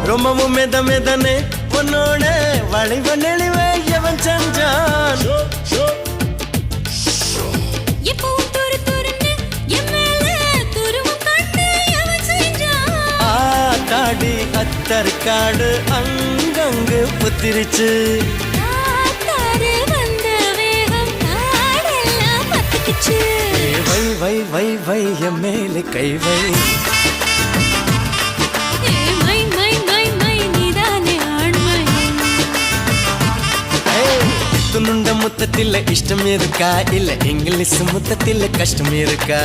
ரொம்பவும் மெத மெதனே உன்னோட வளைவ நெளிவே எவன் செஞ்சான் எப்பவும் துரு துருன்னு என் மேல துருவம் காட்டு எவன் செஞ்சான் ஆத்தாடி அத்தற்காடு அங்கங்கு புத்திருச்சு காத்தாறு வந்த வேகம் காடெல்லாம் பத்திக்குச்சு வை வை வை வை என் மேலே கை வை மை மை மை மை நீதானே ஆண்மை துணுண்ட முத்தத்தில் இஷ்டம் இருக்கா இல்ல இங்கிலீஷ் முத்தத்தில் கஷ்டம் இருக்கா